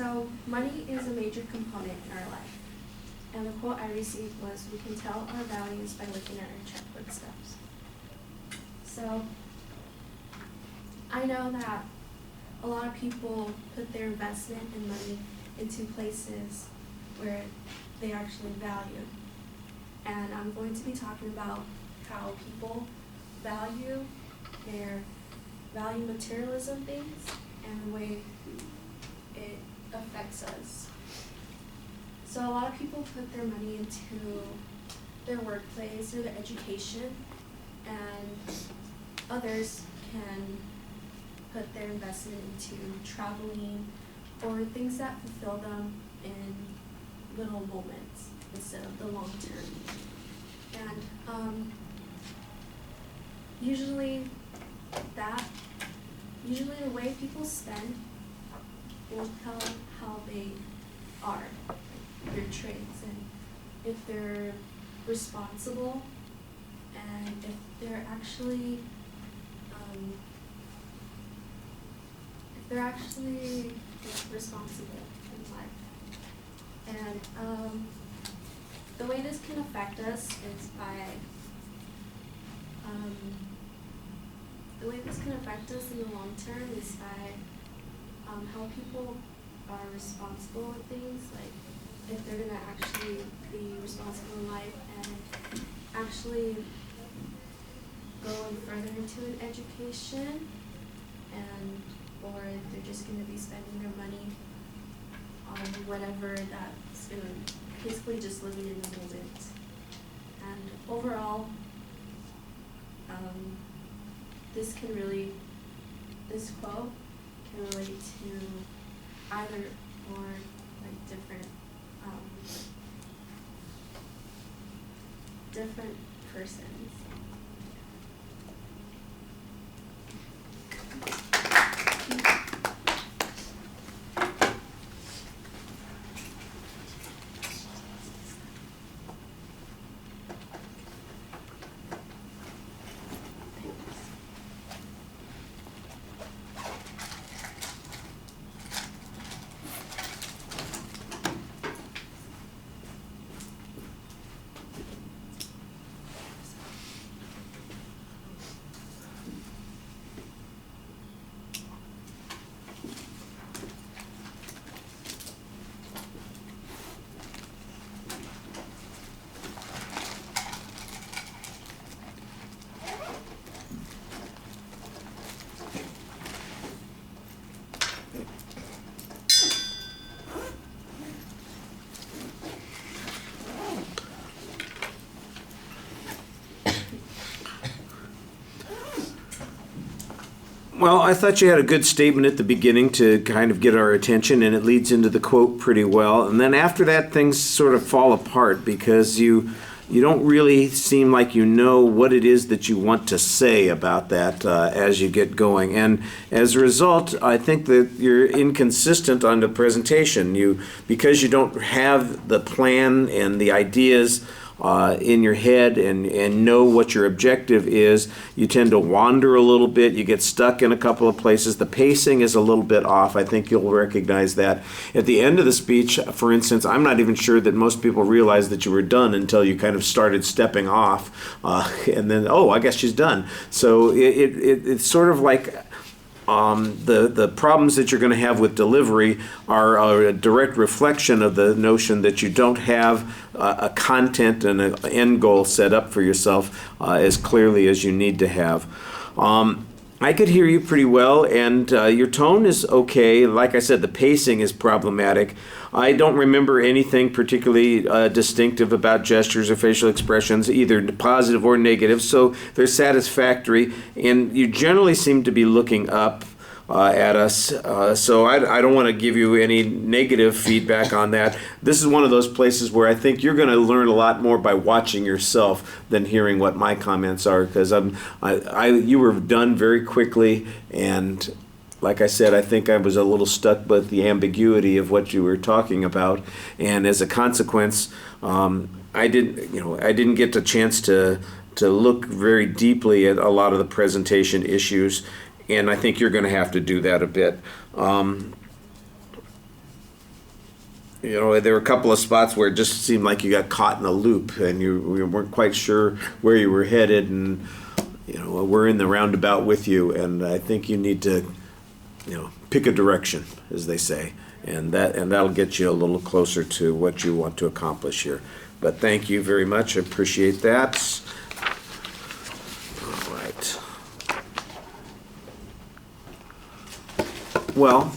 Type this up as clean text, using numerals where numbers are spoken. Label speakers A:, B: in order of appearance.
A: So money is a major component in our life. And the quote I received was, "We can tell our values by looking at our checkbook stubs." So I know that a lot of people put their investment in money into places where they actually value. And I'm going to be talking about how people value materialism things and the way it affects us. So a lot of people put their money into their workplace or their education, and others can put their investment into traveling or things that fulfill them in little moments instead of the long term. And usually the way people spend will tell how they are, their traits, and if they're responsible, and if they're actually responsible in life. And the way this can affect us is by the way this can affect us in the long term is by how people are responsible with things, like if they're gonna actually be responsible in life and actually go further into an education, and or if they're just gonna be spending their money on whatever that's gonna basically just living in the moment. And overall, this quote can relate to either or like different persons.
B: Well, I thought you had a good statement at the beginning to kind of get our attention, and it leads into the quote pretty well. And then after that, things sort of fall apart because you don't really seem like you know what it is that you want to say about that as you get going. And as a result, I think that you're inconsistent on the presentation. Because you don't have the plan and the ideas in your head and know what your objective is, you tend to wander a little bit. You get stuck in a couple of places. The pacing is a little bit off. I think you'll recognize that. At the end of the speech, for instance, I'm not even sure that most people realize that you were done until you kind of started stepping off, and then, oh, I guess she's done. So it's sort of like the problems that you're going to have with delivery are a direct reflection of the notion that you don't have a content and an end goal set up for yourself as clearly as you need to have. I could hear you pretty well, and your tone is okay. Like I said, the pacing is problematic. I don't remember anything particularly distinctive about gestures or facial expressions, either positive or negative, so they're satisfactory, and you generally seem to be looking up at us, so I don't want to give you any negative feedback on that. This is one of those places where I think you're going to learn a lot more by watching yourself than hearing what my comments are, because you were done very quickly, and like I said, I think I was a little stuck with the ambiguity of what you were talking about, and as a consequence, I didn't get the chance to look very deeply at a lot of the presentation issues, and I think you're going to have to do that a bit. you know, there were a couple of spots where it just seemed like you got caught in a loop and you weren't quite sure where you were headed, and you know, we're in the roundabout with you, and I think you need to, you know, pick a direction, as they say, and that'll get you a little closer to what you want to accomplish here. But thank you very much. I appreciate that. All right. Well,